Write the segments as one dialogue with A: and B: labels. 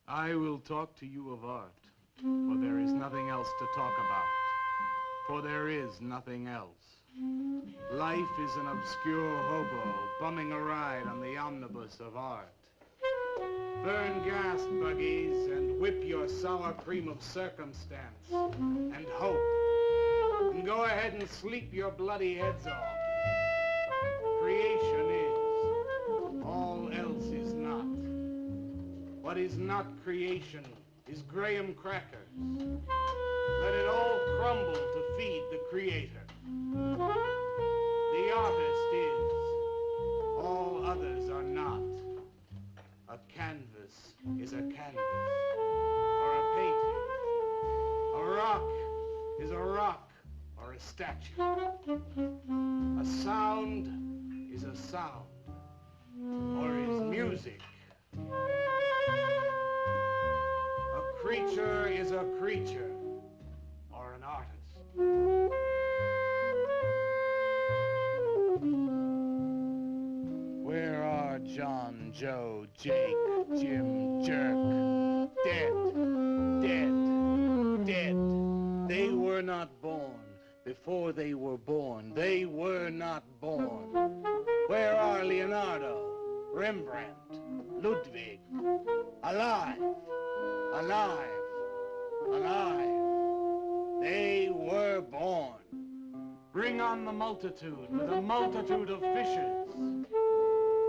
A: I will talk to you of art, for there is nothing else to talk about, for there is nothing else. Life is an obscure hobo bumming a ride on the omnibus of art. Burn gas buggies and whip your sour cream of circumstance and hope, and go ahead and sleep your bloody heads off. Creation is, all else is not. What is not creation is graham crackers. Let it all crumble to feed the creator. The artist is, all others are not. A canvas is a canvas, or a painting. A rock is a rock, or a statue. A sound is a sound, or is music. A creature is a creature, or an artist. Where are John, Joe, Jake, Jim, Jerk? Dead, dead, dead. They were not born. Before they were born, they were not born. Where are Leonardo, Rembrandt, Ludwig? Alive, alive, alive. They were born. Bring on the multitude with a multitude of fishes.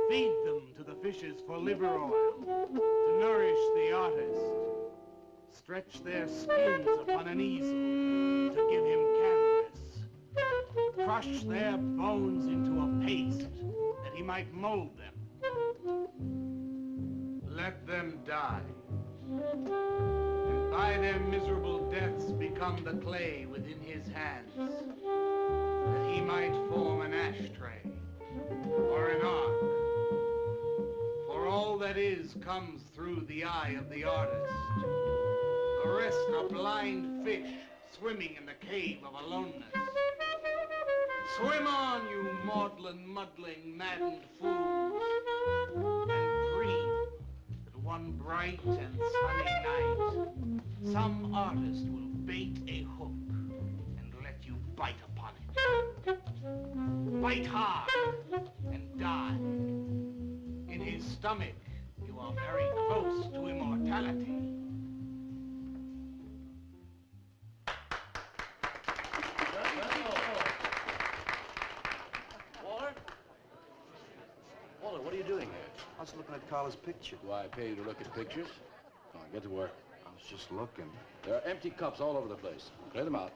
A: Feed them to the fishes for liver oil, to nourish the artist. Stretch their skins upon an easel to give him canvas. Crush their bones into a paste that he might mold them. Let them die, and by their miserable deaths become the clay within his hands, that he might form an ashtray or an ark. For all that is comes through the eye of the artist. The rest are blind fish swimming in the cave of aloneness. Swim on, you maudlin, muddling, maddened fools, and dream that one bright and sunny night, some artist will bait a hook and let you bite upon it. Bite hard and die. In his stomach, you are very close to immortality.
B: Walter, what are you doing here? I was looking at Carla's picture.
C: Do I pay you to look at pictures? Come on, get to work.
B: I was just looking.
C: There are empty cups all over the place. Clear them out.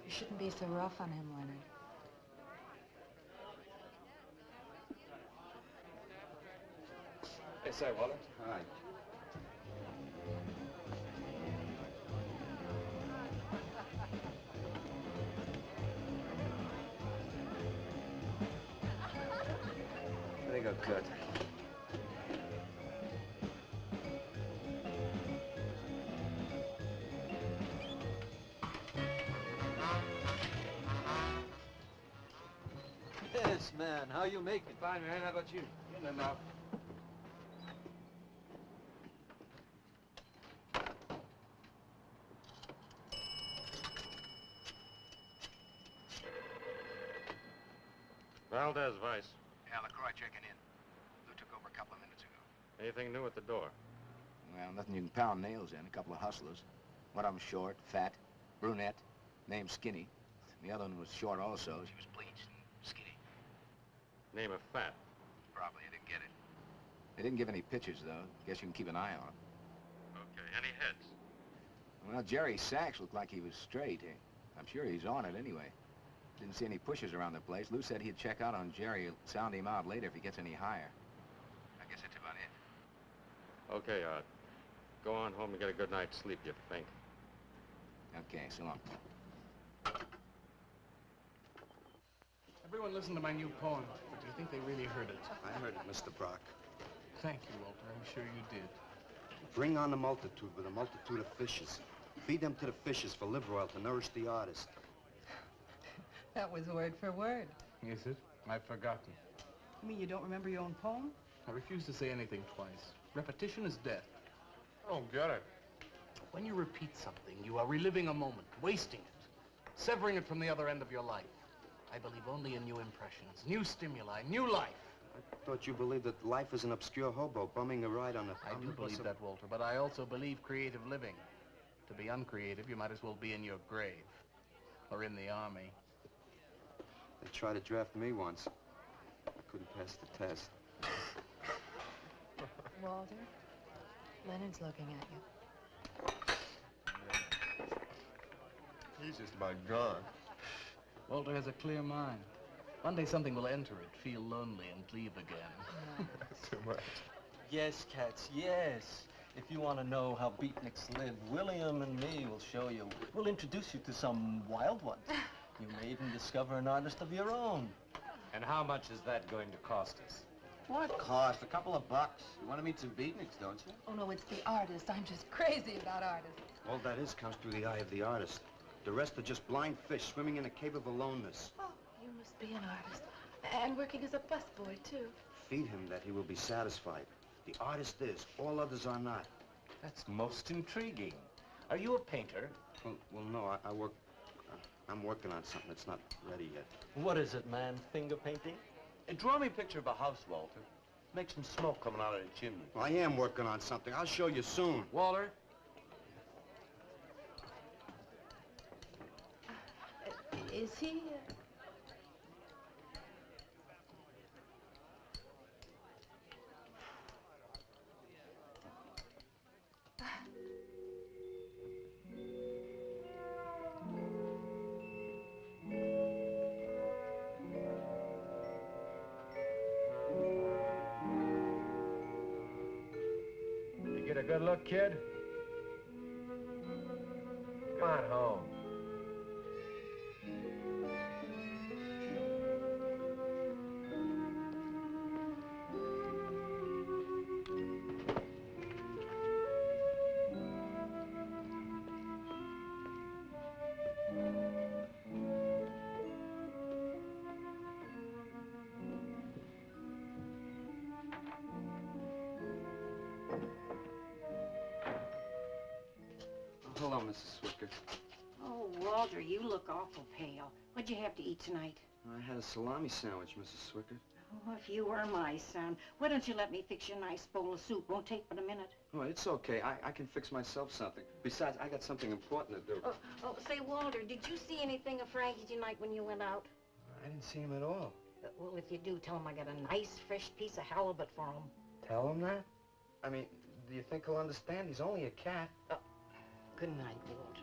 D: You shouldn't be so rough on him, Leonard.
B: Hey, say, Walter. Hi. There you go, Kurt.
E: Yes, man. How you making?
B: Fine, man. How about you? In and out.
F: Valdez, Vice.
G: Yeah, LaCroix checking in. Lou took over a couple of minutes ago.
F: Anything new at the door?
G: Well, nothing you can pound nails in. A couple of hustlers. One of them short, fat, brunette, named Skinny. The other one was short also. She was bleached and skinny.
F: Name of fat.
G: Probably I didn't get it. They didn't give any pictures, though. Guess you can keep an eye on them.
F: Okay. Any heads?
G: Well, Jerry Sachs looked like he was straight. I'm sure he's on it anyway. Didn't see any pushers around the place. Lou said he'd check out on Jerry. He'll sound him out later if he gets any higher. I guess that's about it.
F: Okay, Art. Go on home and get a good night's sleep, you think.
G: Okay, so long.
A: Everyone listened to my new poem, but do you think they really heard it?
B: I heard it, Mr. Brock.
A: Thank you, Walter. I'm sure you did.
B: Bring on the multitude with a multitude of fishes. Feed them to the fishes for liver oil to nourish the artist.
D: That was word for word.
A: Is it? I've forgotten.
H: You mean you don't remember your own poem?
A: I refuse to say anything twice. Repetition is death.
F: Oh, get it.
A: When you repeat something, you are reliving a moment, wasting it, severing it from the other end of your life. I believe only in new impressions, new stimuli, new life.
B: I thought you believed that life is an obscure hobo bumming a ride on a...
A: I do believe that, Walter, but I also believe creative living. To be uncreative, you might as well be in your grave or in the army.
B: They tried to draft me once. I couldn't pass the test.
D: Walter, Leonard's looking at you.
F: He's just about gone.
A: Walter has a clear mind. One day something will enter it, feel lonely, and leave again.
F: Too much.
E: Yes, cats, yes. If you want to know how beatniks live, William and me will show you. We'll introduce you to some wild ones. You may even discover an artist of your own.
I: And how much is that going to cost us?
B: What cost? A couple of bucks. You want to meet some beatniks, don't you?
D: Oh, no, it's the artist. I'm just crazy about artists.
B: All that is comes through the eye of the artist. The rest are just blind fish swimming in a cave of aloneness.
D: Oh, you must be an artist. And working as a busboy, too.
B: Feed him that he will be satisfied. The artist is. All others are not.
I: That's most intriguing. Are you a painter?
B: Well, no, I work... I'm working on something that's not ready yet.
E: What is it, man? Finger painting?
I: Draw me a picture of a house, Walter. Make some smoke coming out of the chimney.
B: Well, I am working on something. I'll show you soon.
A: Walter?
H: Is he?
I: You get a good look, kid? Come on home.
B: Hello, Mrs. Swicker.
J: Oh, Walter, you look awful pale. What'd you have to eat tonight?
B: I had a salami sandwich, Mrs. Swicker.
J: Oh, if you were my son, why don't you let me fix you a nice bowl of soup? Won't take but a minute.
B: Oh, it's okay. I can fix myself something. Besides, I got something important to do.
J: Say, Walter, did you see anything of Frankie tonight when you went out?
B: I didn't see him at all.
J: Well, if you do, tell him I got a nice, fresh piece of halibut for him.
B: Tell him that? I mean, do you think he'll understand? He's only a cat.
J: Good night, Walter.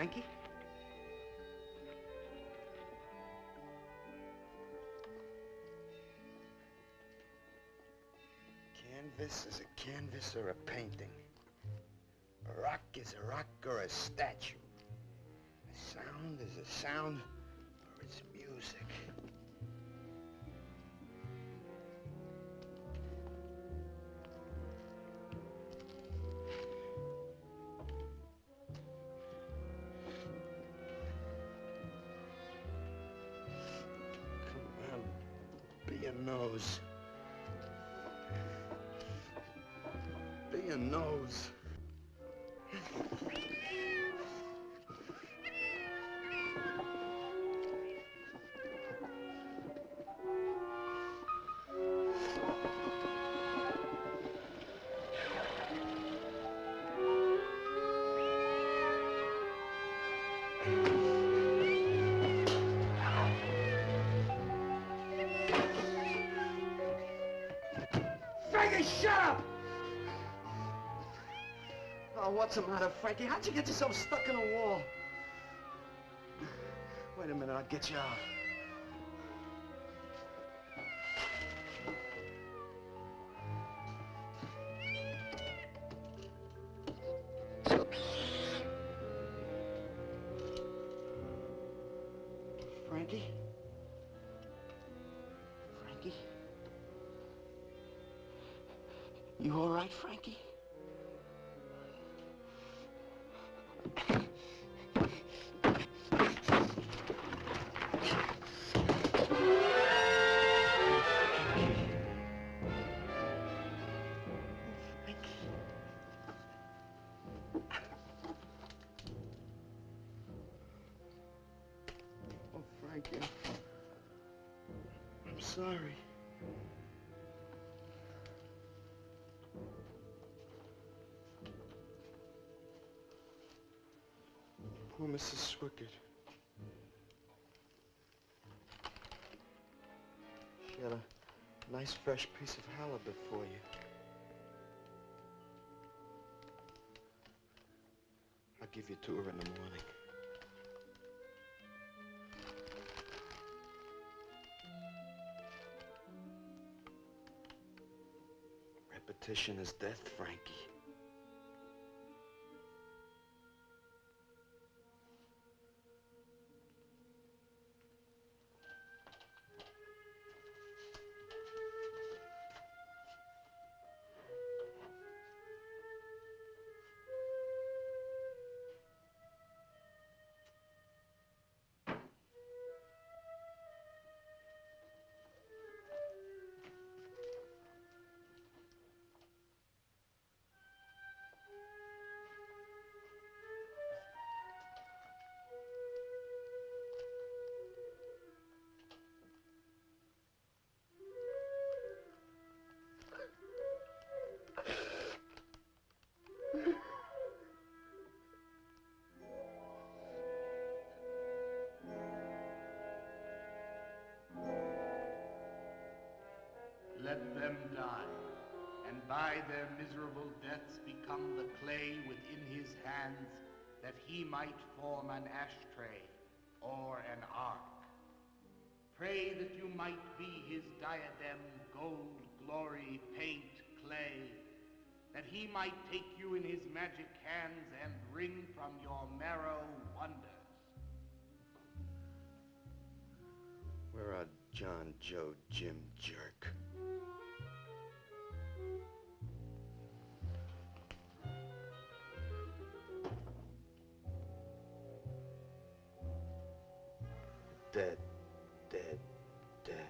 B: Frankie? Canvas is a canvas or a painting. A rock is a rock or a statue. A sound is a sound or it's music. Come on, be a nose. Be a nose. Frankie, shut up! Oh, what's the matter, Frankie? How'd you get yourself stuck in a wall? Wait a minute, I'll get you out. Frankie? Frankie? You all right, Frankie? Oh, Frankie. I'm sorry. Poor Mrs. Swickard. She had a nice fresh piece of halibut for you. I'll give you to her in the morning. Repetition is death, Frankie.
A: Let them die, and by their miserable deaths become the clay within his hands, that he might form an ashtray or an ark. Pray that you might be his diadem, gold, glory, paint, clay, that he might take you in his magic hands and wring from your marrow wonders.
B: Where are John, Joe, Jim, Jerk? Dead, dead, dead.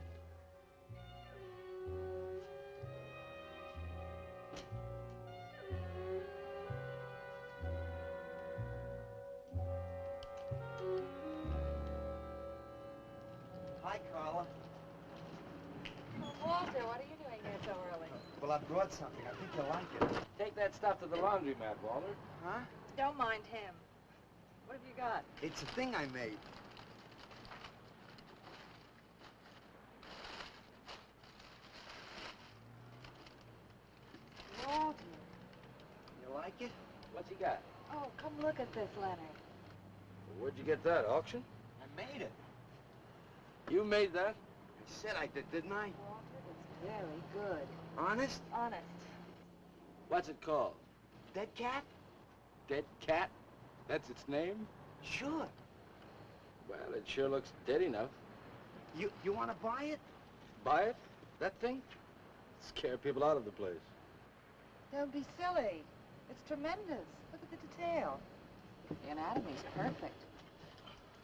B: Hi, Carla.
D: Walter, what are you doing here so early?
B: Well, I brought something. I think you'll like it.
C: Take that stuff to the laundromat, Walter.
B: Huh?
D: Don't mind him. What have you got?
B: It's a thing I made.
D: Walter.
B: You like it?
C: What's he got?
D: Oh, come look at this, Leonard.
I: Where'd you get that, auction?
E: I made it.
I: You made that?
B: I said I did, didn't I?
J: Walter, it's very good.
B: Honest?
J: Honest.
I: What's it called?
B: Dead cat?
I: Dead cat? That's its name?
B: Sure.
I: Well, it sure looks dead enough.
B: You want to buy it?
I: Buy it? That thing? Scare people out of the place.
D: Don't be silly. It's tremendous. Look at the detail. The anatomy's perfect.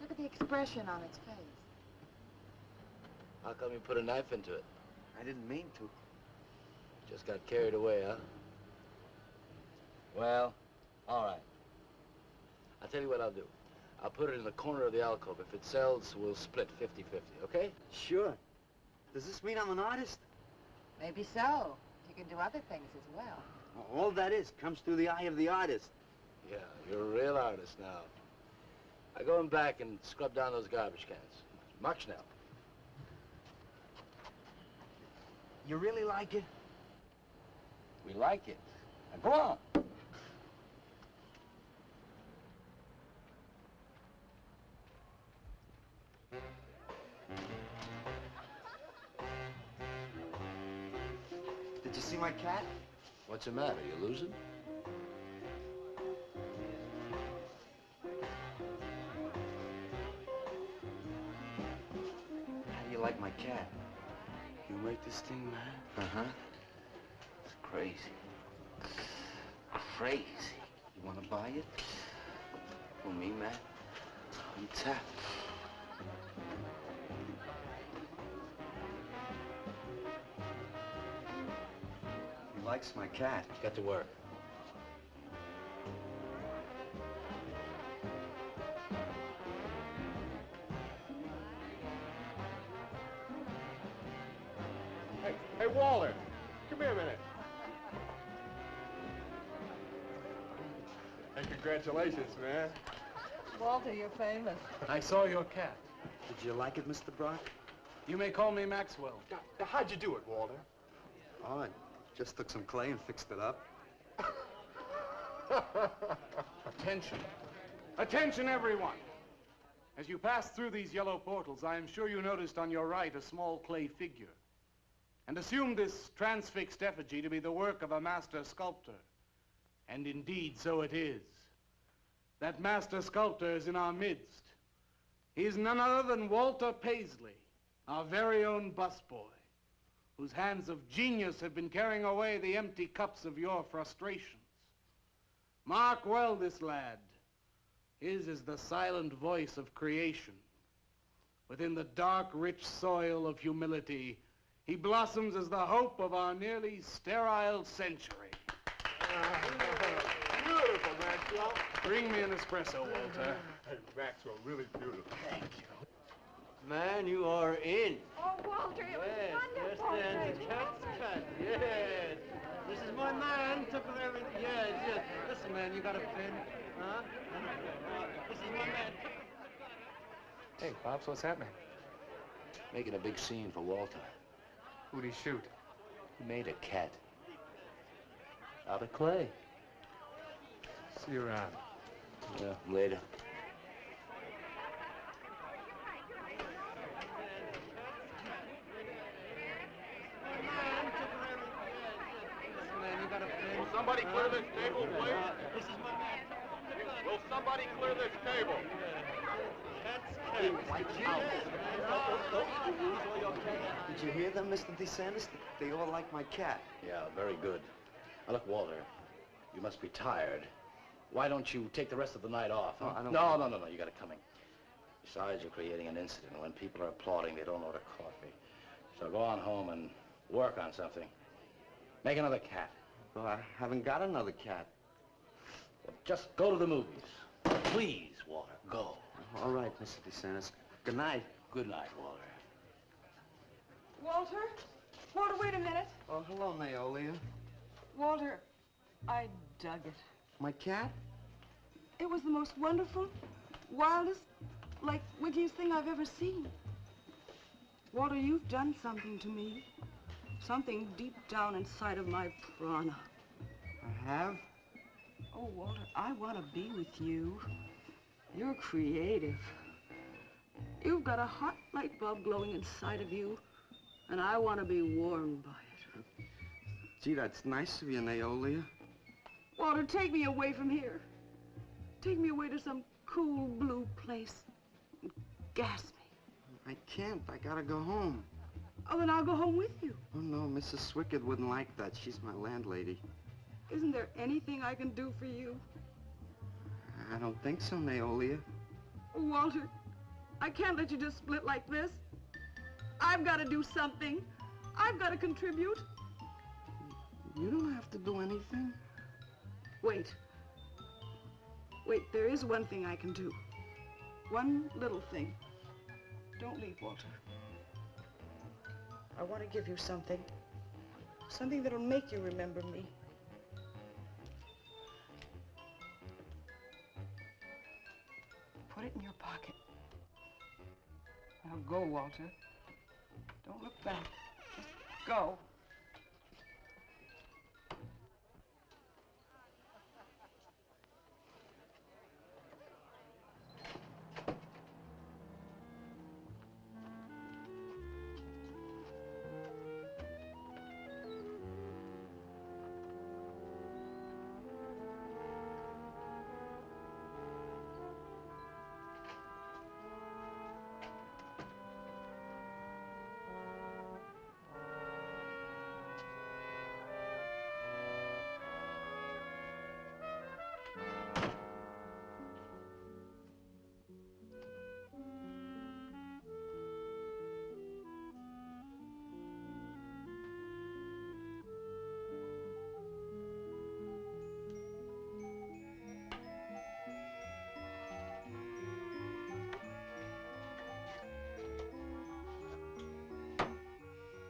D: Look at the expression on its face.
I: How come you put a knife into it?
B: I didn't mean to.
I: Just got carried away, huh? Well, all right. I'll tell you what I'll do. I'll put it in the corner of the alcove. If it sells, we'll split 50-50, okay?
B: Sure. Does this mean I'm an artist?
D: Maybe so. You can do other things as well.
B: All that is comes through the eye of the artist.
I: Yeah, you're a real artist now. I go in back and scrub down those garbage cans. March now.
B: You really like it?
I: We like it. Now go on.
B: Did you see my cat?
I: What's the matter? You losing?
B: How do you like my cat?
I: You make this thing, man?
B: Uh-huh.
I: It's crazy. Crazy.
B: You want to buy it?
I: For me, man? I'm tapped.
B: He likes my cat.
I: Get to work.
F: Hey, Walter, come here a minute. Hey, congratulations, man.
H: Walter, you're famous.
A: I saw your cat.
B: Did you like it, Mr. Brock?
A: You may call me Maxwell.
F: Now, how'd you do it, Walter?
B: Oh, I just took some clay and fixed it up.
A: Attention. Attention, everyone. As you pass through these yellow portals, I am sure you noticed on your right a small clay figure, and assumed this transfixed effigy to be the work of a master sculptor. And indeed, so it is. That master sculptor is in our midst. He is none other than Walter Paisley, our very own busboy, whose hands of genius have been carrying away the empty cups of your frustrations. Mark well this lad. His is the silent voice of creation. Within the dark, rich soil of humility, he blossoms as the hope of our nearly sterile century.
F: Beautiful, Maxwell.
A: Bring me an espresso, Walter.
F: Hey, Maxwell, really beautiful.
A: Thank you.
E: Man, you are in.
D: Oh, Walter, it was
E: Yes,
D: wonderful.
E: yes, the cat's cut. Yes. This is my man. Took with everything. Yes, yes. Listen, man, you got a pen? Huh? This is my man.
A: Hey, Pops, what's happening?
I: Making a big scene for Walter.
A: Who'd he shoot?
I: He made a cat. Out of clay.
A: See you around.
I: Yeah, later.
F: Will somebody clear this table, please?
E: This is my man.
F: Will somebody clear this table?
B: Did you hear them, Mr. DeSantis? They all like my cat.
I: Yeah, very good. Now, look, Walter, you must be tired. Why don't you take the rest of the night off? Huh?
B: Oh, I don't
I: No, you got it coming. Besides, you're creating an incident. When people are applauding, they don't order coffee. So go on home and work on something. Make another cat.
B: Well, I haven't got another cat.
I: Well, just go to the movies. Please, Walter, go.
B: All right, Mr. DeSantis. Good night.
I: Good night, Walter.
H: Walter? Walter, wait a minute.
B: Oh, hello, Naolia.
H: Walter, I dug it.
B: My cat?
H: It was the most wonderful, wildest, like, wittiest thing I've ever seen. Walter, you've done something to me. Something deep down inside of my prana.
B: I have?
H: Oh, Walter, I want to be with you. You're creative. You've got a hot light bulb glowing inside of you, and I want to be warmed by it.
K: Gee, that's nice of you, Naolia.
H: Walter, take me away from here. Take me away to some cool blue place and gas me.
K: I can't. I gotta go home.
H: Oh, then I'll go home with you.
K: Oh, no, Mrs. Swickard wouldn't like that. She's my landlady.
H: Isn't there anything I can do for you?
K: I don't think so, Naolia.
H: Oh, Walter, I can't let you just split like this. I've got to do something. I've got to contribute.
K: You don't have to do anything.
H: Wait. Wait, there is one thing I can do. One little thing. Don't leave, Walter. I want to give you something. Something that'll make you remember me. Put it in your pocket. Now go, Walter. Don't look back. Just go.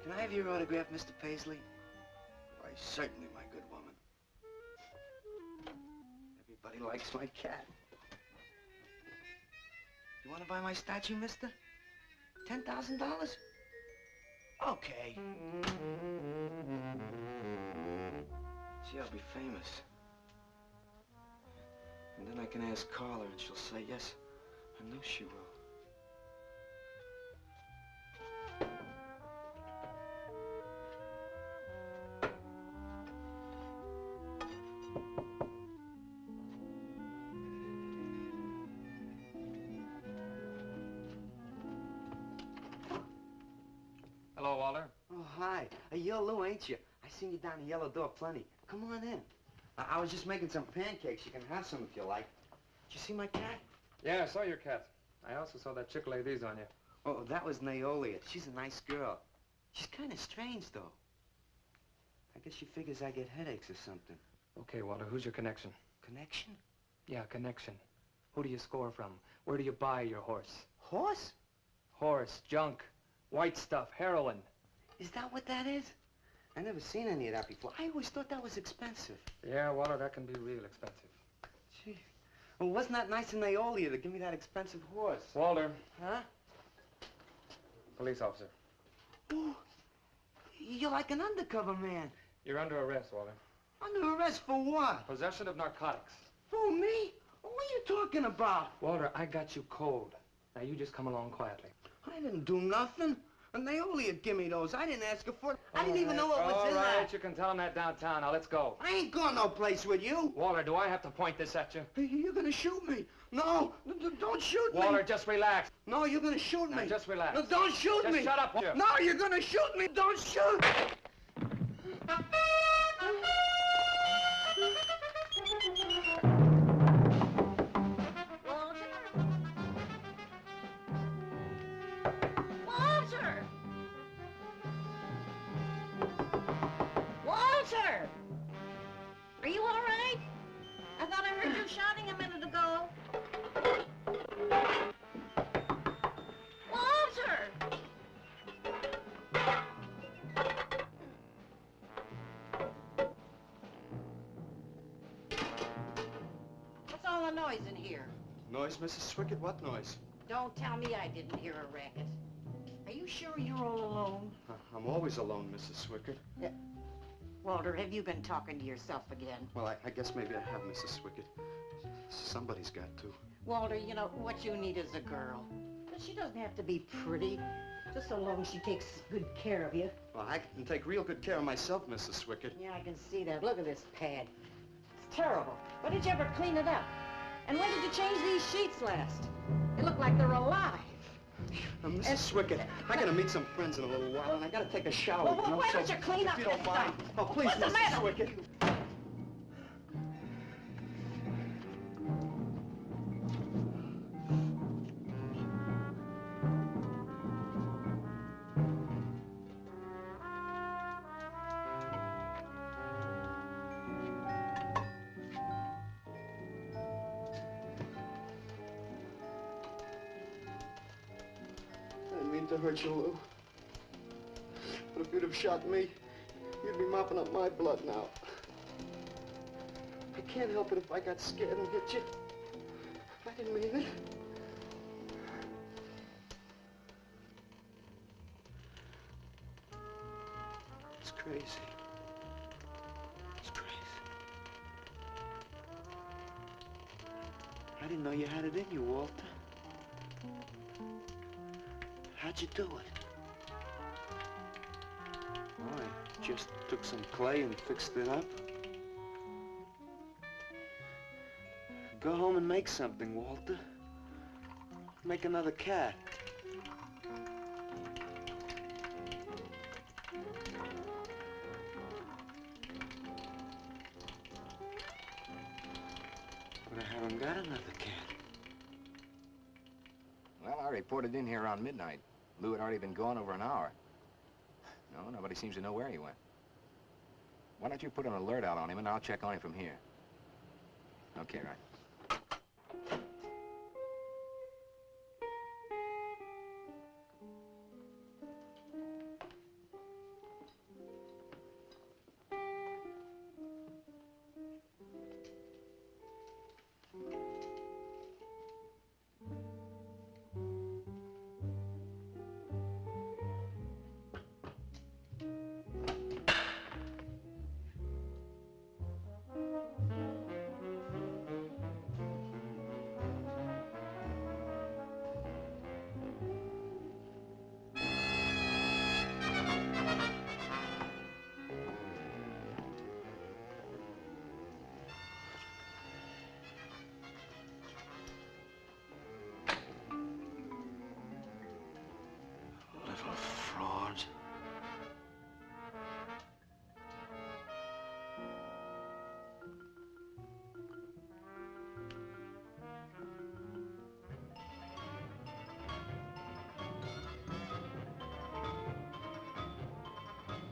K: Can I have your autograph, Mr. Paisley? Why, certainly, my good woman. Everybody likes my cat. You want to buy my statue, mister? $10,000? Okay. Gee, I'll be famous. And then I can ask Carla, and she'll say yes. I know she will.
C: Hello, Walter.
K: Oh, hi. You're Lou, ain't you? I seen you down the yellow door plenty. Come on in. I was just making some pancakes. You can have some if you like. Did you see my cat?
C: Yeah, I saw your cat. I also saw that chick lay these on you.
K: Oh, that was Naolia. She's a nice girl. She's kind of strange, though. I guess she figures I get headaches or something.
C: Okay, Walter, who's your connection?
K: Connection?
C: Yeah, connection. Who do you score from? Where do you buy your horse?
K: Horse?
C: Horse, junk, white stuff, heroin.
K: Is that what that is? I never seen any of that before. I always thought that was expensive.
C: Yeah, Walter, that can be real expensive.
K: Gee. Well, wasn't that nice of Naolia to give me that expensive horse?
C: Walter.
K: Huh?
C: Police officer.
K: Oh, you're like an undercover man.
C: You're under arrest, Walter.
K: Under arrest for what?
C: Possession of narcotics.
K: For me? What are you talking about?
C: Walter, I got you cold. Now you just come along quietly.
K: I didn't do nothing. And Naolia give me those. I didn't ask her for it. I didn't even know what was in there.
C: All right, you can tell him that downtown. Now, let's go.
K: I ain't going no place with you.
C: Walter, do I have to point this at you?
K: You're gonna shoot me. No, don't shoot me.
C: Walter, just relax.
K: No, you're gonna shoot me.
C: Now, just relax.
K: No, don't shoot me.
C: Just shut up, Walter.
K: No, you're gonna shoot me. Don't shoot.
J: Walter! Are you all right? I thought I heard you shouting a minute ago. Walter! What's all the noise in here?
K: Noise, Mrs. Swickard? What noise?
J: Don't tell me I didn't hear a racket. Are you sure you're all alone?
K: I'm always alone, Mrs. Swickard.
J: Yeah. Walter, have you been talking to yourself again?
K: Well, I guess maybe I have, Mrs. Swicket. Somebody's got to.
J: Walter, you know, what you need is a girl. But she doesn't have to be pretty, just so long as she takes good care of you.
K: Well, I can take real good care of myself, Mrs. Swicket.
J: Yeah, I can see that. Look at this pad. It's terrible. When did you ever clean it up? And when did you change these sheets last? They look like they're alive.
K: Mrs. Swicket, I gotta meet some friends in a little while, and I gotta take a shower.
J: Well,
K: you know,
J: why
K: so
J: don't you clean up
K: if you don't
J: this
K: mind.
J: stuff?
K: Oh, please,
J: What's the
K: Mrs.
J: matter?
K: Swicket. I didn't mean to hurt you, Lou. But if you'd have shot me, you'd be mopping up my blood now. I can't help it if I got scared and hit you. I didn't mean it. It's crazy. It's crazy. I didn't know you had it in you, Walter. How'd you do it? Oh, I just took some clay and fixed it up. Go home and make something, Walter. Make another cat. But I haven't got another cat.
G: Well, I reported in here around midnight. Lou had already been gone over an hour. No, nobody seems to know where he went. Why don't you put an alert out on him, and I'll check on him from here. Okay, right.
K: Little fraud.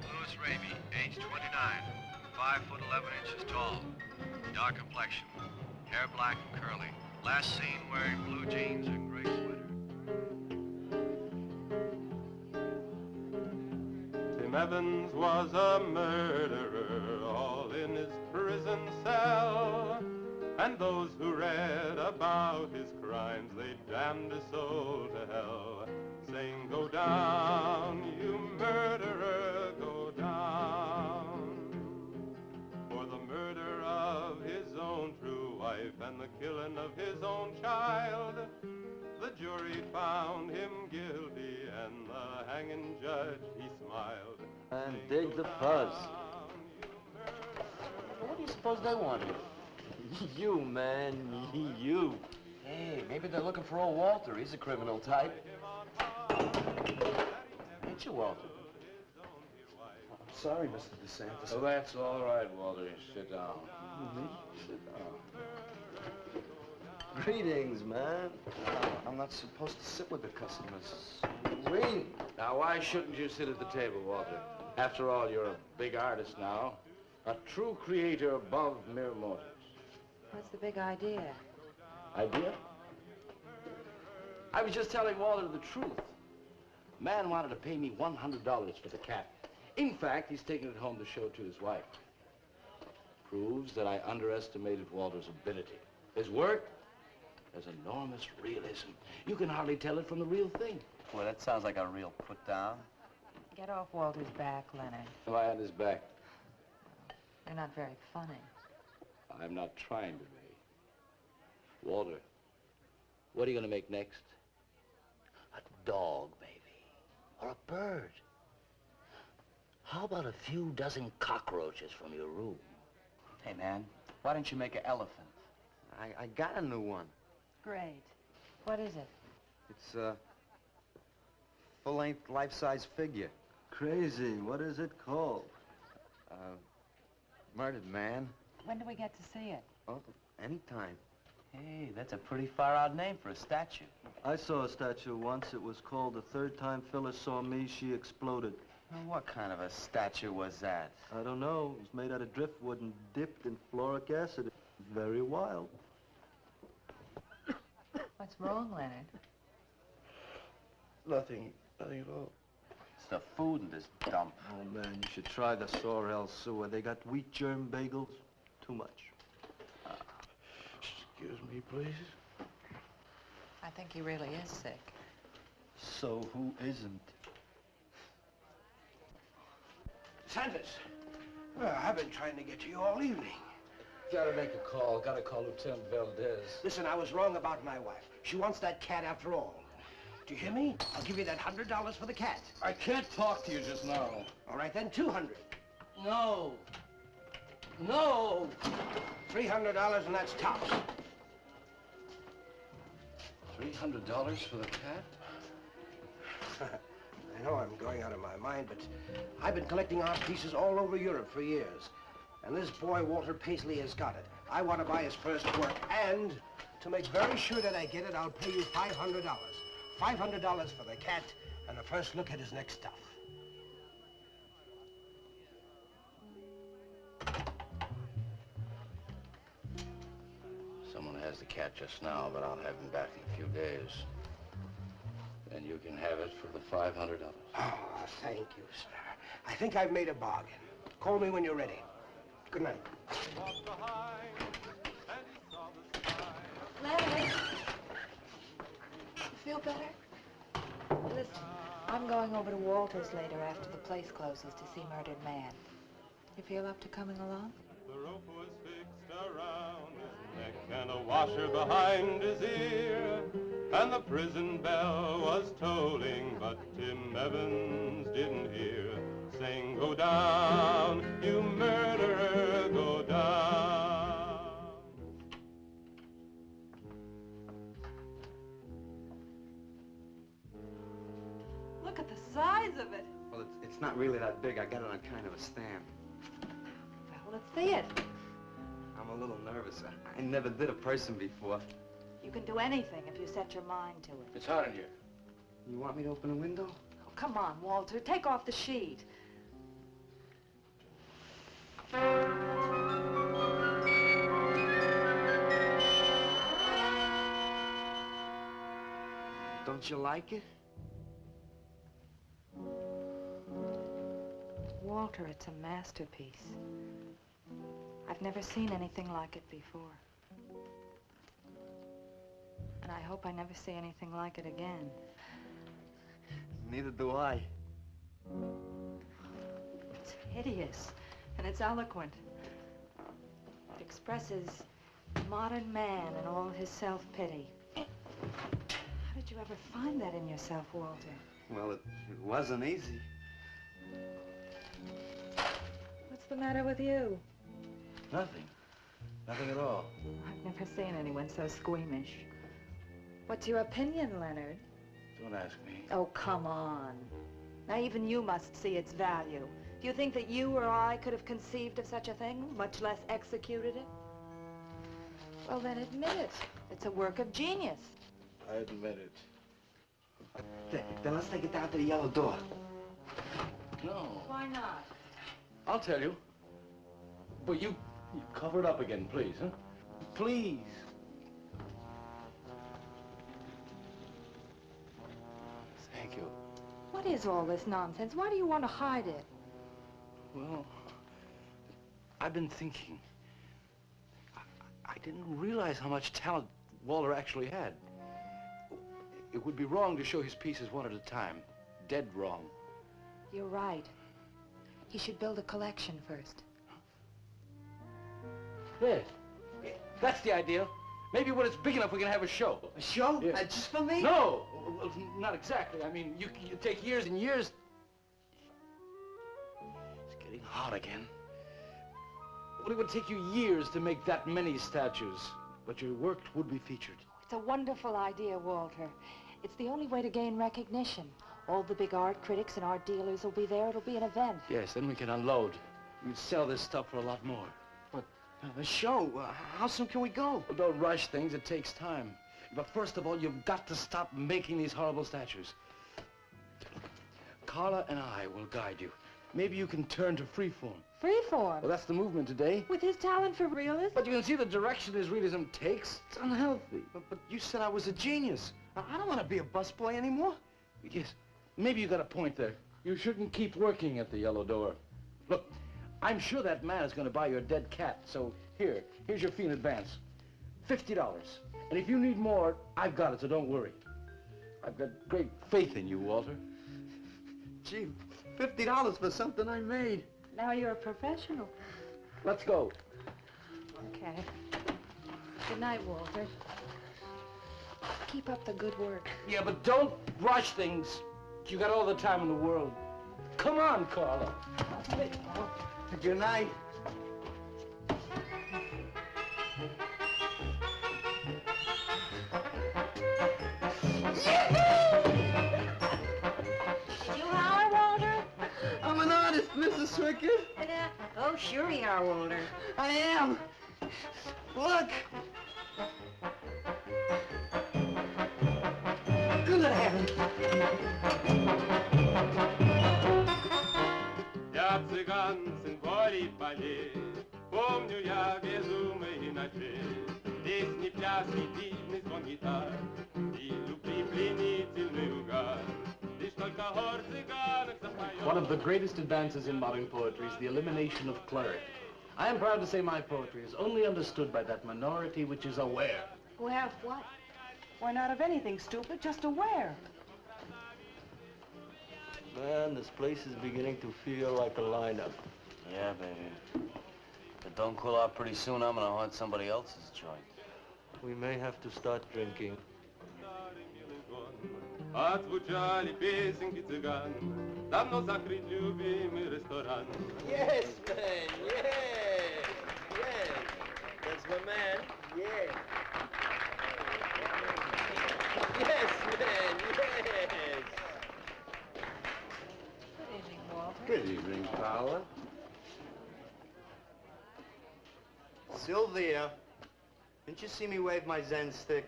L: Louis Raby, age 29, 5 foot 11 inches tall, dark complexion, hair black and curly. Last seen wearing blue jeans and gray sweater.
M: Tim Evans was a murderer, all in his prison cell. And those who read about his crimes, they damned his soul to hell, saying, "Go down, you murderer, go down." For the murder of his own true wife and the killing of his own child, the jury found him guilty, and the hanging judge, he smiled.
E: And dig the fuzz. What do you suppose they wanted? You, man, you.
I: Hey, maybe they're looking for old Walter. He's a criminal type. Ain't you, Walter?
K: I'm sorry, Mr. DeSantis.
I: Oh, that's all right, Walter. Sit down. Sit down.
E: Greetings, man.
K: I'm not supposed to sit with the customers.
I: Wait. Now, why shouldn't you sit at the table, Walter? After all, you're a big artist now. A true creator above mere mortals.
D: What's the big idea?
I: Idea? I was just telling Walter the truth. Man wanted to pay me $100 for the cat. In fact, he's taking it home to show to his wife. Proves that I underestimated Walter's ability. His work has enormous realism. You can hardly tell it from the real thing.
E: Well, that sounds like a real put down.
D: Get off Walter's back, Leonard.
I: Am I on his back?
D: They're not very funny.
I: I'm not trying to be. Walter, what are you going to make next? A dog, maybe. Or a bird. How about a few dozen cockroaches from your room?
K: Hey, man, why don't you make an elephant? I got a new one.
D: Great. What is it?
K: It's a full-length, life-size figure.
E: Crazy. What is it called?
K: Murdered Man.
D: When do we get to see it?
K: Oh, anytime.
E: Hey, that's a pretty far-out name for a statue. I saw a statue once. It was called The Third Time Phyllis Saw Me, She Exploded.
K: Well, what kind of a statue was that?
E: I don't know. It was made out of driftwood and dipped in fluoric acid. Very wild.
D: What's wrong, Leonard?
I: Nothing at all.
K: It's the food in this dump.
E: Oh, man, you should try the Sorrel sewer. They got wheat germ bagels. Too much.
I: Excuse me, please.
D: I think he really is sick.
E: So who isn't?
N: Santos, I've been trying to get to you all evening.
I: Gotta make a call. Gotta call Lieutenant Valdez.
N: Listen, I was wrong about my wife. She wants that cat after all. Do you hear me? I'll give you that $100 for the cat.
I: I can't talk to you just now.
N: All right, then, 200.
I: No. No.
N: $300, and that's tops.
I: $300 for the cat?
N: I know I'm going out of my mind, but I've been collecting art pieces all over Europe for years. And this boy, Walter Paisley, has got it. I want to buy his first work, and to make very sure that I get it, I'll pay you $500. $500 for the cat, and a first look at his next stuff.
I: Someone has the cat just now, but I'll have him back in a few days. And you can have it for the $500.
N: Oh, thank you, sir. I think I've made a bargain. Call me when you're ready. Good night.
D: Leonard! You feel better? Listen, I'm going over to Walter's later after the place closes to see Murdered Man. You feel up to coming along?
M: The rope was fixed around his neck and a washer behind his ear, and the prison bell was tolling, but Tim Evans didn't hear. Saying, go down, you murderer, go down.
H: Look at the size of it.
K: Well, it's not really that big. I got it on kind of a stand.
D: Well, let's see it.
K: I'm a little nervous. I never did a person before.
D: You can do anything if you set your mind to it.
I: It's hot in here.
K: You want me to open a window?
D: Oh, come on, Walter. Take off the sheet.
K: Don't you like it?
D: Walter, it's a masterpiece. I've never seen anything like it before. And I hope I never see anything like it again.
K: Neither do I.
D: It's hideous, and it's eloquent. It expresses modern man and all his self-pity. How did you ever find that in yourself, Walter?
K: Well, it wasn't easy.
D: What's the matter with you?
I: Nothing. Nothing at all.
D: I've never seen anyone so squeamish. What's your opinion, Leonard?
I: Don't ask me.
D: Oh, come on. Now, even you must see its value. Do you think that you or I could have conceived of such a thing, much less executed it? Well, then admit it. It's a work of genius.
I: I admit it.
K: Then let's take it down to the yellow door.
I: No.
D: Why not?
I: I'll tell you. But you cover it up again, please, huh? Please. Thank you.
D: What is all this nonsense? Why do you want to hide it?
I: Well, I've been thinking. I didn't realize how much talent Walter actually had. It would be wrong to show his pieces one at a time. Dead wrong.
D: You're right. He should build a collection first.
I: There. That's the idea. Maybe when it's big enough, we can have a show.
K: A show?
I: Yeah.
K: Just for me?
I: No! Well, not exactly. I mean, you take years and years. It's getting hot again. Well, it would take you years to make that many statues, but your work would be featured.
D: It's a wonderful idea, Walter. It's the only way to gain recognition. All the big art critics and art dealers will be there. It'll be an event.
I: Yes, then we can unload. We can sell this stuff for a lot more.
K: But the show, how soon can we go?
I: Well, don't rush things. It takes time. But first of all, you've got to stop making these horrible statues. Carla and I will guide you. Maybe you can turn to freeform.
D: Freeform?
I: Well, that's the movement today.
D: With his talent for realism?
I: But you can see the direction his realism takes. It's unhealthy.
K: But you said I was a genius. I don't want to be a busboy anymore.
I: Yes, maybe you got a point there. You shouldn't keep working at the Yellow Door. Look, I'm sure that man is going to buy your dead cat. So here's your fee in advance. $50. And if you need more, I've got it, so don't worry. I've got great faith in you, Walter.
K: Gee, $50 for something I made.
D: Now you're a professional.
I: Let's go.
D: Okay. Good night, Walter. Keep up the good work.
I: Yeah, but don't rush things. You got all the time in the world. Come on, Carla.
K: Good night.
J: Did you holler, Walter?
K: I'm an artist, Mrs. Swickett.
J: Oh, sure you are, Walter.
K: I am. Look. Good heavens.
M: Я цыган, сын полей полей, помню я безумные ночи. Песни, пляски, дивный звон гитар и любви пленительный угар. Лишь только хор цыганок запоет.
O: One of the greatest advances in modern poetry is the elimination of clarity. I am proud to say my poetry is only understood by that minority which is aware.
H: Aware of what? Why, not of anything, stupid, just aware.
E: Man, this place is beginning to feel like a lineup.
P: Yeah, baby. If it don't cool off pretty soon, I'm gonna haunt somebody else's joint.
E: We may have to start drinking.
M: Отзвучали песенки цыган, давно закрыт любимый ресторан.
K: Yes, man, yes, yes. That's my man, yeah. Yes, man, yes.
D: Good evening, Walter.
K: Good evening, Paula. Sylvia, didn't you see me wave my Zen stick?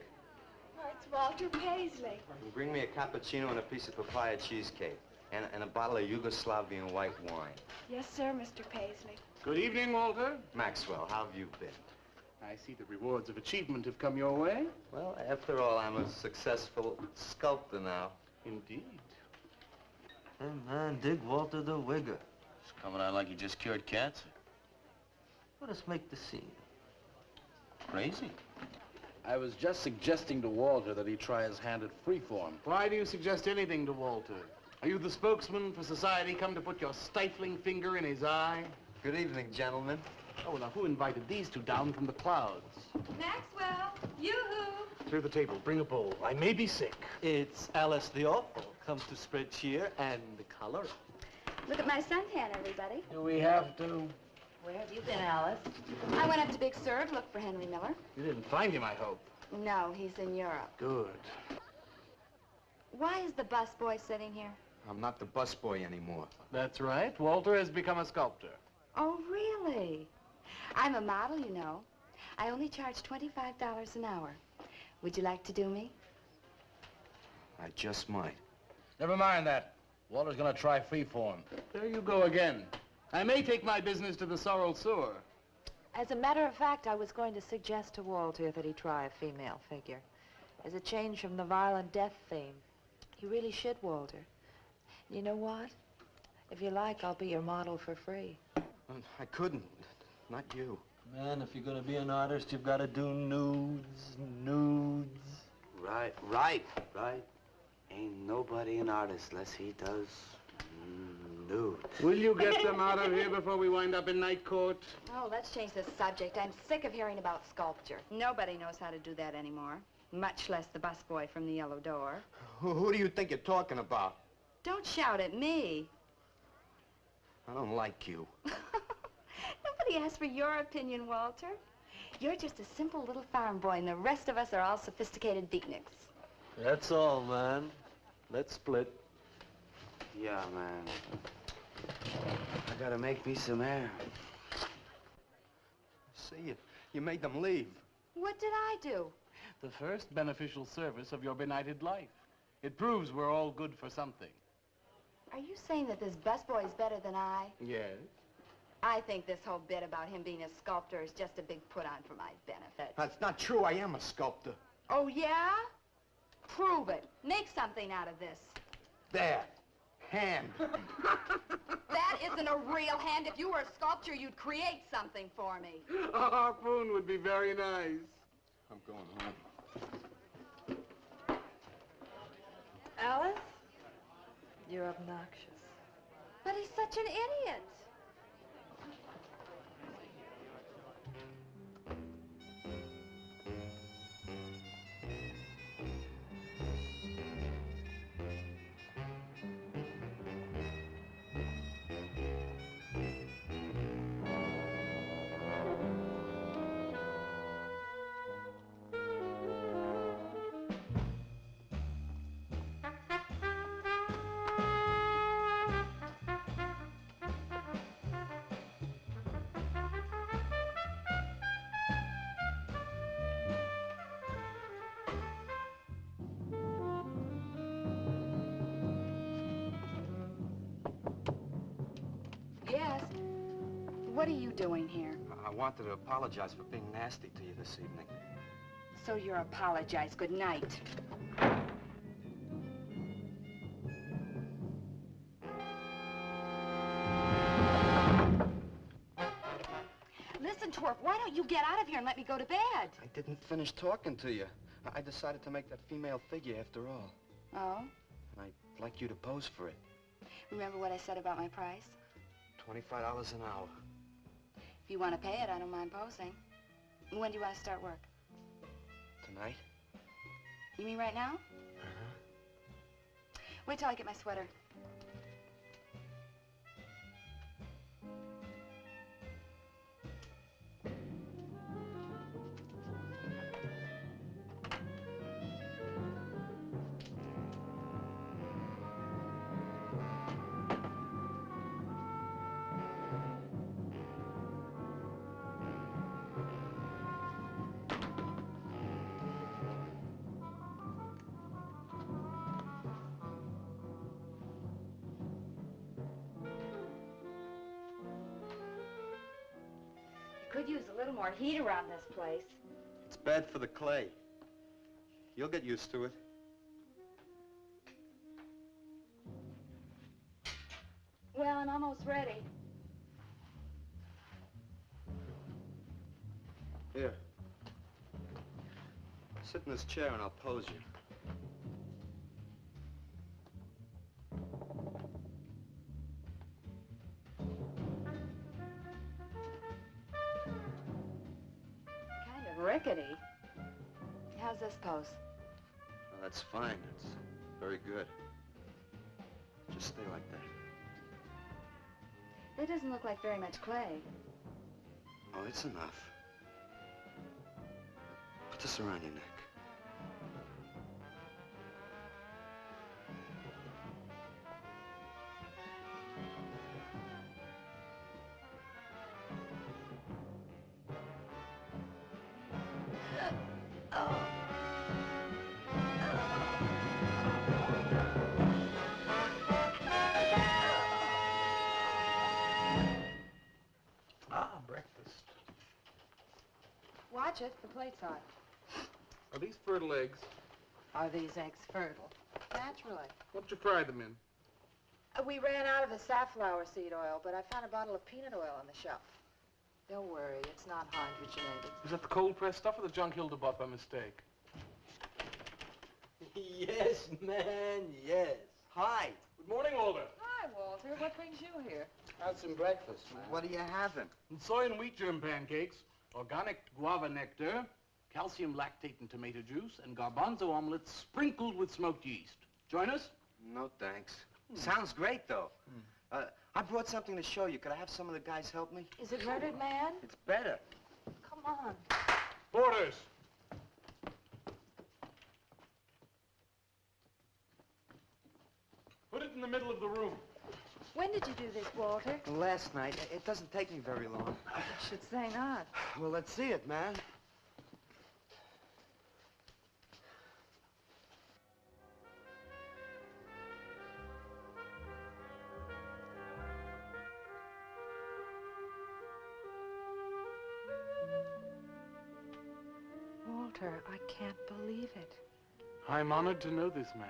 Q: Oh, it's Walter Paisley.
K: Bring me a cappuccino and a piece of papaya cheesecake. And a bottle of Yugoslavian white wine.
Q: Yes, sir, Mr. Paisley.
A: Good evening, Walter.
K: Maxwell, how have you been?
A: I see the rewards of achievement have come your way.
K: Well, after all, I'm a successful sculptor now.
A: Indeed.
E: Hey, man, dig Walter the Wigger.
P: It's coming out like you just cured cancer.
E: Let us make the scene.
P: Crazy.
O: I was just suggesting to Walter that he try his hand at freeform.
A: Why do you suggest anything to Walter? Are you the spokesman for society come to put your stifling finger in his eye?
K: Good evening, gentlemen.
A: Oh, now who invited these two down from the clouds?
Q: Maxwell, yoo-hoo.
A: Through the table, bring a bowl. I may be sick.
E: It's Alice the Awful. Comes to spread cheer and color.
Q: Look at my suntan, everybody.
O: Do we have to?
D: Where have you been, Alice?
Q: I went up to Big Sur to look for Henry Miller.
A: You didn't find him, I hope.
Q: No, he's in Europe.
A: Good.
Q: Why is the busboy sitting here?
B: I'm not the busboy anymore.
A: That's right. Walter has become a sculptor.
Q: Oh, really? I'm a model, you know. I only charge $25 an hour. Would you like to do me?
B: I just might.
O: Never mind that. Walter's gonna try freeform.
A: There you go again. I may take my business to the Sorrel Sewer.
D: As a matter of fact, I was going to suggest to Walter that he try a female figure. As a change from the violent death theme. He really should, Walter. You know what? If you like, I'll be your model for free.
K: I couldn't. Not you.
E: Man, if you're gonna be an artist, you've got to do nudes, nudes.
K: Right. Ain't nobody an artist unless he does Dude.
F: Will you get them out of here before we wind up in night court?
Q: Oh, let's change the subject. I'm sick of hearing about sculpture. Nobody knows how to do that anymore, much less the busboy from the Yellow Door.
K: Who do you think you're talking about?
Q: Don't shout at me.
K: I don't like you.
Q: Nobody asked for your opinion, Walter. You're just a simple little farm boy, and the rest of us are all sophisticated beatniks.
E: That's all, man. Let's split.
K: Yeah, man. I gotta make me some air. See, you made them leave.
Q: What did I do?
O: The first beneficial service of your benighted life. It proves we're all good for something.
Q: Are you saying that this busboy is better than I?
O: Yes.
Q: I think this whole bit about him being a sculptor is just a big put-on for my benefit.
K: That's not true. I am a sculptor.
Q: Oh, yeah? Prove it. Make something out of this.
K: There. Hand.
Q: That isn't a real hand. If you were a sculptor, you'd create something for me.
F: A harpoon would be very nice.
K: I'm going home.
D: Alice? You're obnoxious.
Q: But he's such an idiot. Yes? What are you doing here?
K: I wanted to apologize for being nasty to you this evening.
Q: So you're apologize. Good night. Listen, Twerp, why don't you get out of here and let me go to bed?
K: I didn't finish talking to you. I decided to make that female figure after all.
Q: Oh?
K: And I'd like you to pose for it.
Q: Remember what I said about my price?
K: $25 an hour.
Q: If you want to pay it, I don't mind posing. When do you want to start work?
K: Tonight?
Q: You mean right now? Wait till I get my sweater. Could use a little more heat around this place.
K: It's bad for the clay. You'll get used to it.
Q: Well, I'm almost ready.
K: Here. Sit in this chair and I'll pose you.
Q: Kind of rickety. How's this pose?
K: Well, that's fine. It's very good. Just stay like that.
Q: That doesn't look like very much clay.
K: Oh, it's enough. Put this around your neck.
F: Breakfast.
J: Watch it, the plate's hot.
F: Are these fertile eggs?
J: Are these eggs fertile? Naturally.
F: What'd you fry them in?
J: We ran out of the safflower seed oil, but I found a bottle of peanut oil on the shelf. Don't worry, it's not hydrogenated.
F: Is that the cold-pressed stuff or the junk Hilda bought by mistake?
E: Yes, man, yes.
K: Hi.
F: Good morning, Walter.
J: Hi, Hi, Walter. What brings you here?
K: Have some breakfast, man. What are you having?
O: Soy and wheat germ pancakes, organic guava nectar, calcium lactate and tomato juice, and garbanzo omelets sprinkled with smoked yeast. Join us?
K: No, thanks. Sounds great, though. I brought something to show you. Could I have some of the guys help me?
D: Is it Murdered Man?
K: It's better.
D: Come on.
A: Porters! Put it in the middle of the room.
D: When did you do this, Walter?
K: Last night. It doesn't take me very long.
D: I should say not.
K: Well, let's see it, man.
D: Walter, I can't believe it.
O: I'm honored to know this man.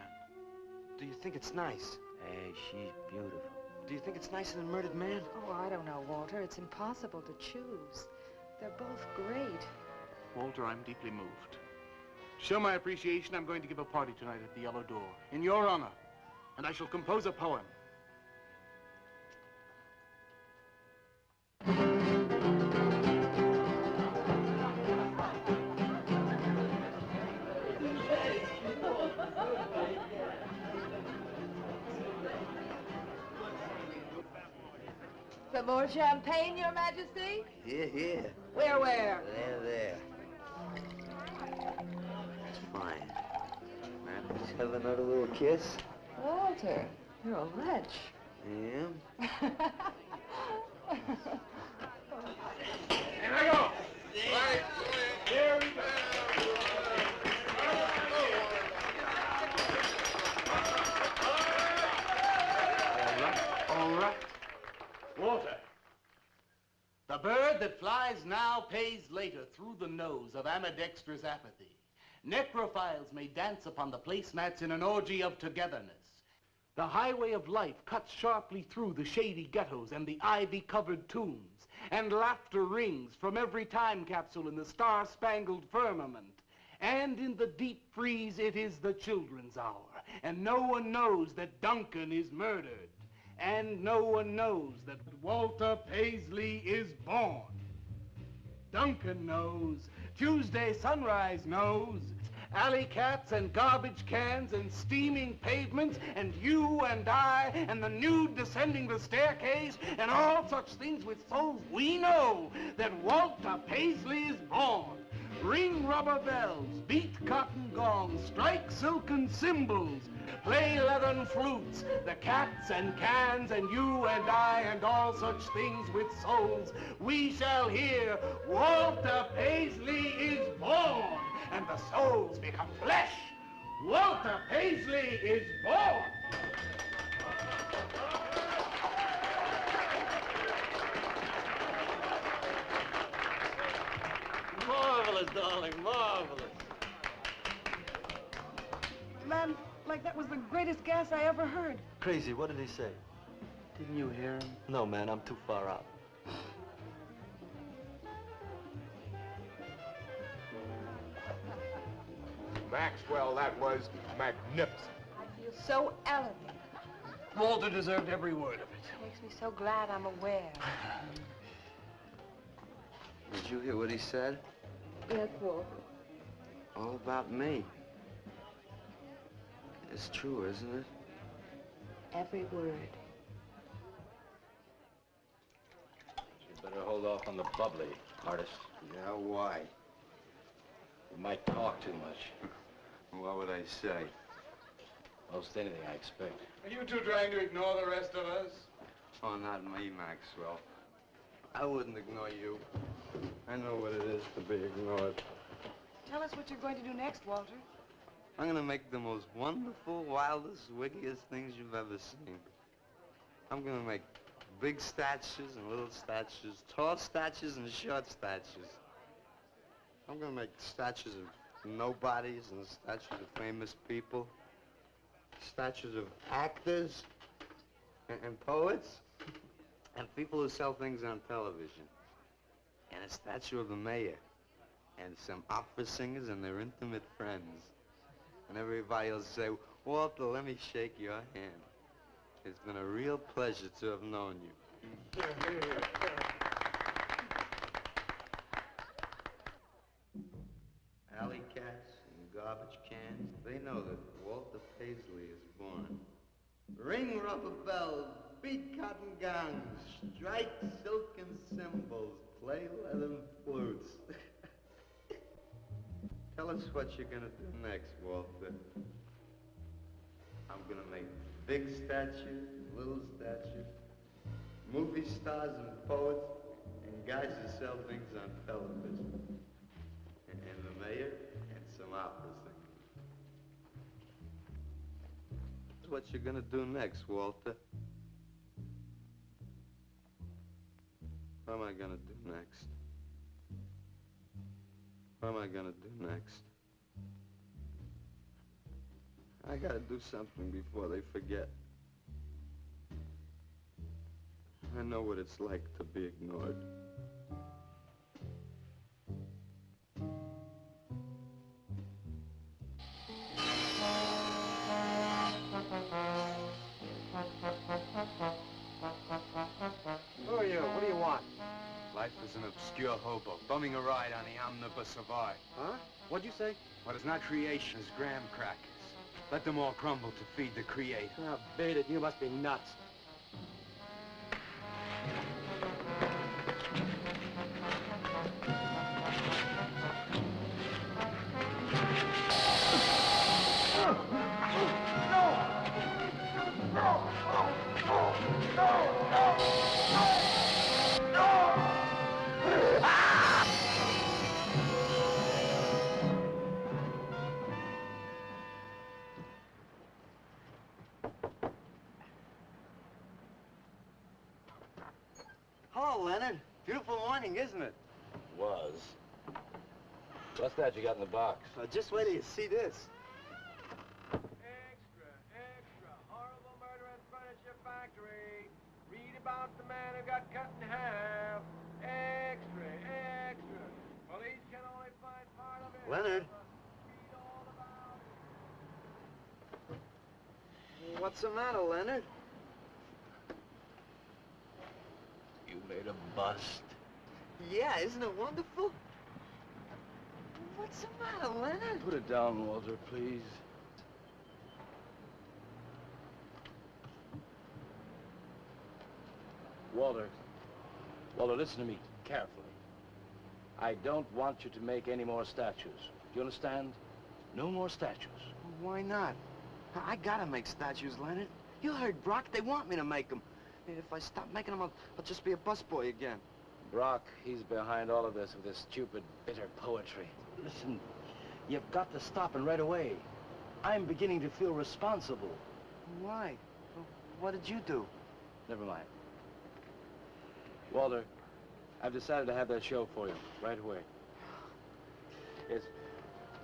K: Do you think it's nice?
P: Hey, she's beautiful.
K: Do you think it's nicer than Murdered Man?
D: Oh, I don't know, Walter. It's impossible to choose. They're both great.
O: Walter, I'm deeply moved. To show my appreciation, I'm going to give a party tonight at the Yellow Door, in your honor. And I shall compose a poem.
D: Some more champagne, Your Majesty?
K: Here, here.
D: Where?
K: There. It's fine. Man, let's have another little kiss.
D: Walter, you're a lech.
K: Yeah?
A: And I go. Right. Here we go.
O: All right. Walter. The bird that flies now pays later through the nose of ambidextrous apathy. Necrophiles may dance upon the placemats in an orgy of togetherness. The highway of life cuts sharply through the shady ghettos and the ivy-covered tombs, and laughter rings from every time capsule in the star-spangled firmament. And in the deep freeze, it is the children's hour, and no one knows that Duncan is murdered. And no one knows that Walter Paisley is born. Duncan knows. Tuesday Sunrise knows. Alley cats and garbage cans and steaming pavements and you and I and the nude descending the staircase and all such things with souls, we know that Walter Paisley is born. Ring rubber bells, beat cotton gongs, strike silken cymbals, play leathern flutes, the cats and cans and you and I and all such things with souls. We shall hear Walter Paisley is born, and the souls become flesh. Walter Paisley is born.
E: Marvelous, darling, marvelous.
H: Man, like that was the greatest gas I ever heard.
E: Crazy, what did he say?
O: Didn't you hear him?
E: No, man, I'm too far out.
F: Maxwell, that was magnificent.
D: I feel so elegant.
O: Walter deserved every word of it.
D: Makes me so glad I'm aware.
K: Did you hear what he said?
D: Yes, Walter.
K: All about me. It's true, isn't it?
D: Every word.
G: You'd better hold off on the bubbly, artist.
K: Yeah, why?
G: You might talk too much.
K: What would I say?
G: Most anything, I expect.
A: Are you two trying to ignore the rest of us?
K: Oh, not me, Maxwell. I wouldn't ignore you. I know what it is to be ignored.
H: Tell us what you're going to do next, Walter.
K: I'm gonna make the most wonderful, wildest, wickedest things you've ever seen. I'm gonna make big statues and little statues, tall statues and short statues. I'm gonna make statues of nobodies and statues of famous people, statues of actors and poets and people who sell things on television, and a statue of the mayor and some opera singers and their intimate friends. And everybody will say, Walter, let me shake your hand. It's been a real pleasure to have known you. Alley cats and garbage cans, they know that Walter Paisley is born. Ring rubber bells, beat cotton gongs, strike silken cymbals, play leathern flutes. Tell us what you're gonna do next, Walter. I'm gonna make big statues, little statues, movie stars and poets, and guys who sell things on television. And the mayor and some opera singers. What you gonna do next, Walter? What am I gonna do next? What am I gonna do next? I gotta do something before they forget. I know what it's like to be ignored.
B: Who are you? What do you want? Life is an obscure hobo, bumming a ride on the omnibus of art.
N: Huh? What'd you say?
B: What is not creation is graham crackers. Let them all crumble to feed the creator.
N: Oh, beat it. You must be nuts.
K: Hello, Leonard. Beautiful morning, isn't it?
I: Was. What's that you got in the box?
K: Just wait till you see this.
F: Extra, extra. Horrible murder in furniture factory. Read about the man who got cut in half. Extra, extra. Police can only find part of it.
K: Leonard. What's the matter, Leonard?
I: You made a bust.
K: Yeah, isn't it wonderful? What's the matter, Leonard?
I: Put it down, Walter, please. Walter, listen to me carefully. I don't want you to make any more statues. Do you understand? No more statues.
K: Why not? I gotta make statues, Leonard. You heard Brock. They want me to make them. If I stop making them, I'll just be a busboy again.
I: Brock, he's behind all of this with his stupid, bitter poetry. Listen, you've got to stop and right away. I'm beginning to feel responsible.
K: Why? What did you do?
I: Never mind. Walter, I've decided to have that show for you right away. Yes.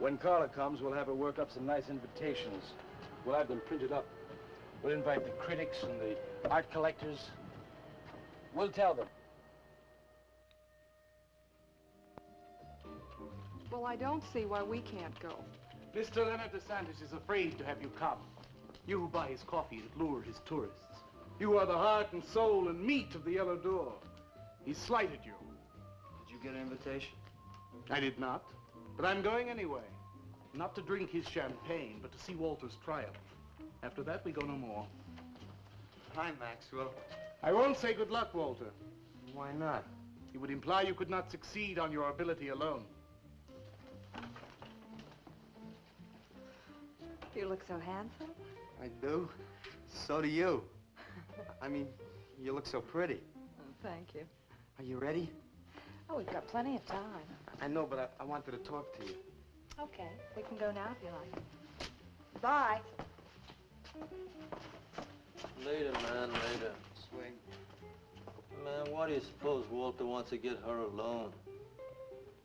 I: When Carla comes, we'll have her work up some nice invitations. We'll have them printed up. We'll invite the critics and the art collectors. We'll tell them.
H: Well, I don't see why we can't go.
A: Mr. Leonard DeSantis is afraid to have you come. You who buy his coffee that lure his tourists. You are the heart and soul and meat of the Yellow Door. He slighted you.
K: Did you get an invitation?
A: I did not, but I'm going anyway. Not to drink his champagne, but to see Walter's triumph. After that, we go no more.
K: Hi, Maxwell.
A: I won't say good luck, Walter.
K: Why not?
A: It would imply you could not succeed on your ability alone.
D: You look so handsome.
K: I do. So do you. I mean, you look so pretty.
D: Thank you.
K: Are you ready?
D: Oh, we've got plenty of time.
K: I know, but I wanted to talk to you.
D: Okay, we can go now if you like. Bye.
E: Later, man, later.
K: Swing.
E: Man, why do you suppose Walter wants to get her alone?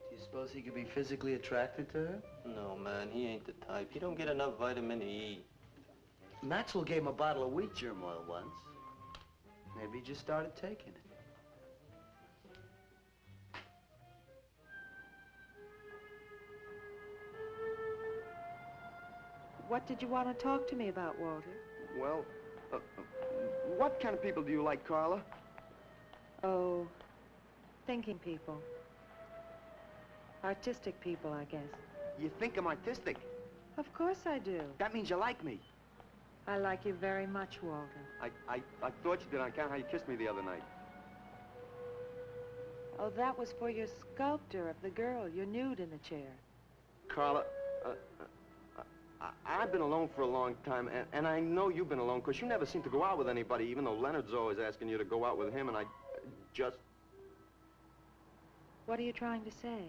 K: Do you suppose he could be physically attracted to her?
E: No, man, he ain't the type. He don't get enough vitamin E.
K: Maxwell gave him a bottle of wheat germ oil once. Maybe he just started taking it.
D: What did you want to talk to me about, Walter?
K: Well,
R: What kind of people do you like, Carla?
D: Oh, thinking people. Artistic people, I guess.
R: You think I'm artistic?
D: Of course I do.
R: That means you like me.
D: I like you very much, Walter.
R: I thought you did on account of how you kissed me the other night.
D: Oh, that was for your sculptor of the girl, your nude in the chair.
R: Carla, I've been alone for a long time, and I know you've been alone, because you never seem to go out with anybody, even though Leonard's always asking you to go out with him, and I just...
D: What are you trying to say?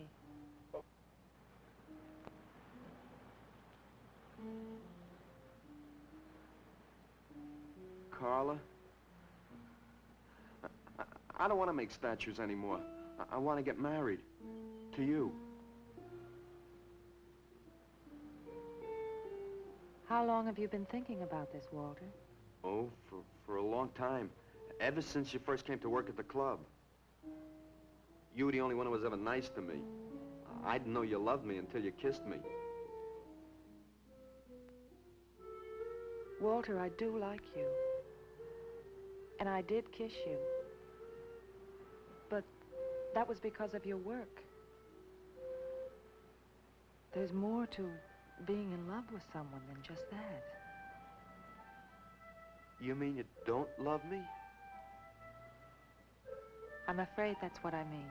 R: Carla, I don't want to make statues anymore. I want to get married. To you.
D: How long have you been thinking about this, Walter?
R: Oh, for a long time. Ever since you first came to work at the club. You were the only one who was ever nice to me. I didn't know you loved me until you kissed me.
D: Walter, I do like you. And I did kiss you. But that was because of your work. There's more to being in love with someone than just that.
R: You mean you don't love me?
D: I'm afraid that's what I mean.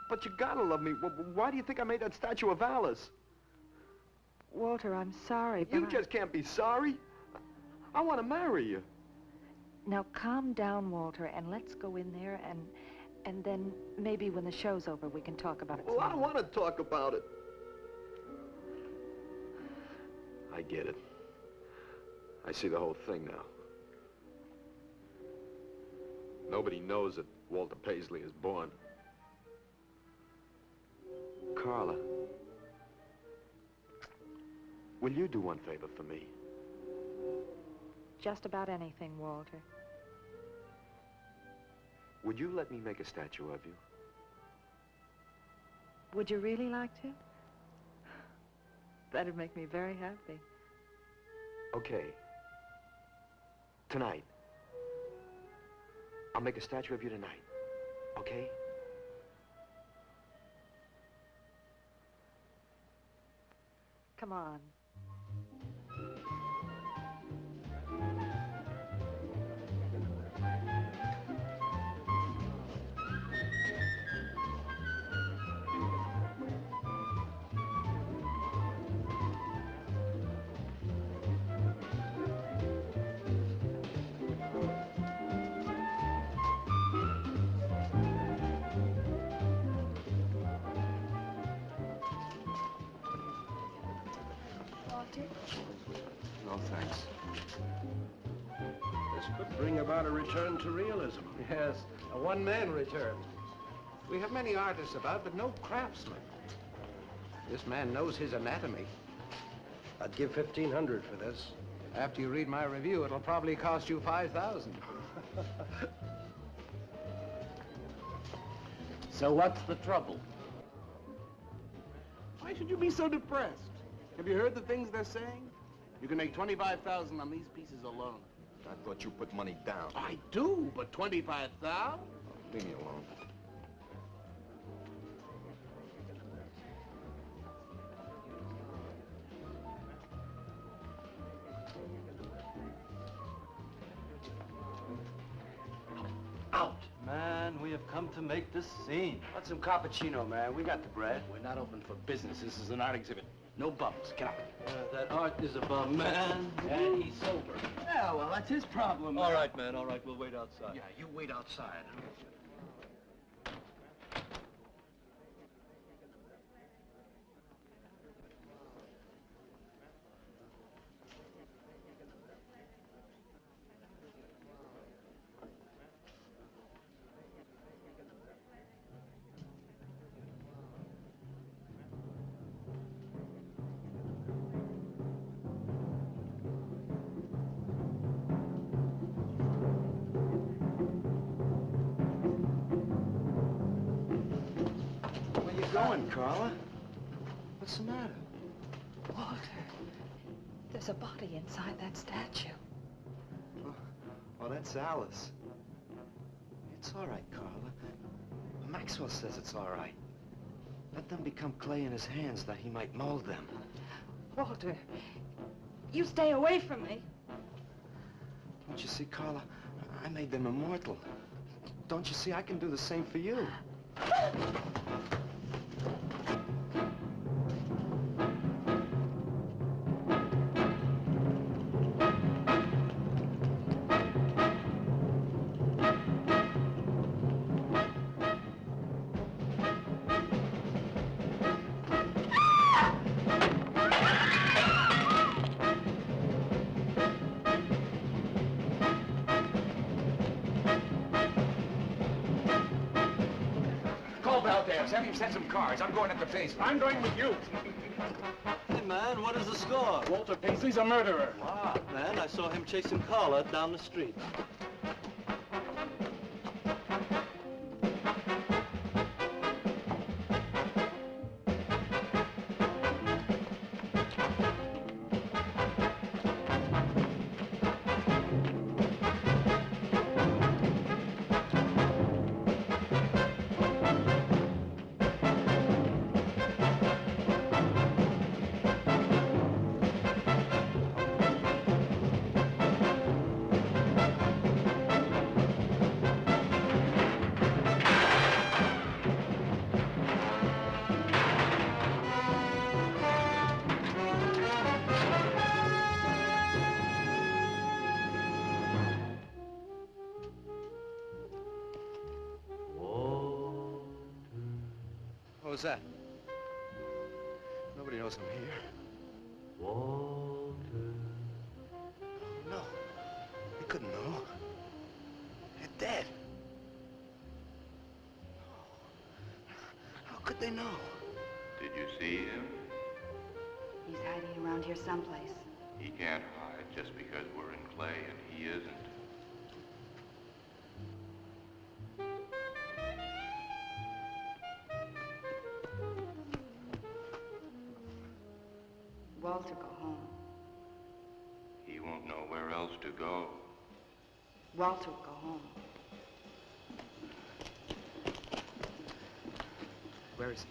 R: But you gotta love me. Why do you think I made that statue of Alice?
D: Walter, I'm sorry, but
R: You just can't be sorry. I want to marry you.
D: Now, calm down, Walter, and let's go in there and then maybe when the show's over we can talk about it.
R: Well, I don't want to talk about it. I get it. I see the whole thing now. Nobody knows that Walter Paisley is born. Carla, will you do one favor for me?
D: Just about anything, Walter.
R: Would you let me make a statue of you?
D: Would you really like to? That'd make me very happy.
R: Okay. Tonight. I'll make a statue of you tonight. Okay?
D: Come on.
R: No, thanks.
N: This could bring about a return to realism.
S: Yes, a one-man return. We have many artists about, but no craftsmen. This man knows his anatomy.
N: I'd give $1,500 for this.
S: After you read my review, it'll probably cost you $5,000.
O: So what's the trouble?
S: Why should you be so depressed? Have you heard the things they're saying? You can make $25,000 on these pieces alone.
R: I thought you put money down.
S: I do, but $25,000?
R: Leave me alone.
E: Out! Man, we have come to make this scene.
I: Want some cappuccino, man? We got the bread. We're not open for business. This is an art exhibit. No bumps. Get up.
E: That art is above man.
I: And he's sober.
E: Yeah, well, that's his problem. All right, man, all right. We'll wait outside.
I: Yeah, you wait outside.
R: Where you going, Carla? What's the matter?
D: Walter, There's a body inside that statue.
B: Oh, that's Alice. It's all right, Carla. Maxwell says it's all right. Let them become clay in his hands that he might mold them.
D: Walter, you stay away from me.
B: Don't you see, Carla? I made them immortal. Don't you see, I can do the same for you.
G: Have him send some cars. I'm going up the basement.
A: I'm going with you.
E: Hey, man, what is the score?
A: Walter Paisley's a murderer.
E: Wow, man, I saw him chasing Carla down the street.
B: What was that? Nobody knows I'm here.
P: Walter.
B: No. They couldn't know. They're dead. How could they know?
T: Did you see him?
Q: He's hiding around here someplace.
T: He can't hide just because we're in clay and he isn't.
Q: Walter, go home.
T: He won't know where else to go.
Q: Walter, go home.
C: Where is he?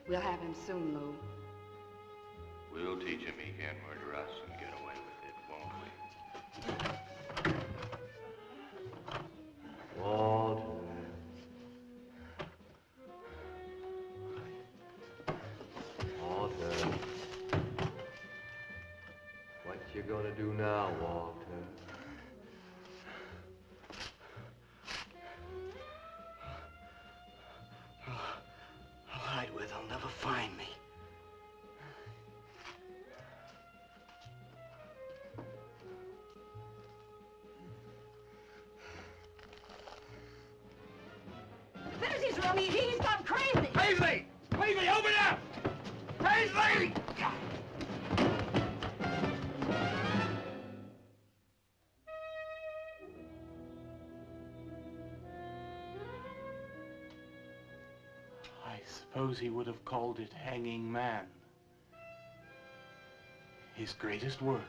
Q: We'll have him soon, Lou.
T: We'll teach him he can't murder us and get away with it, won't we?
P: Walter. Walter. What you gonna do now, Walter?
B: I'll hide where they'll never find me.
J: Well, he's gone crazy.
B: Paisley! Paisley, open up! Paisley!
A: I suppose he would have called it Hanging Man. His greatest work.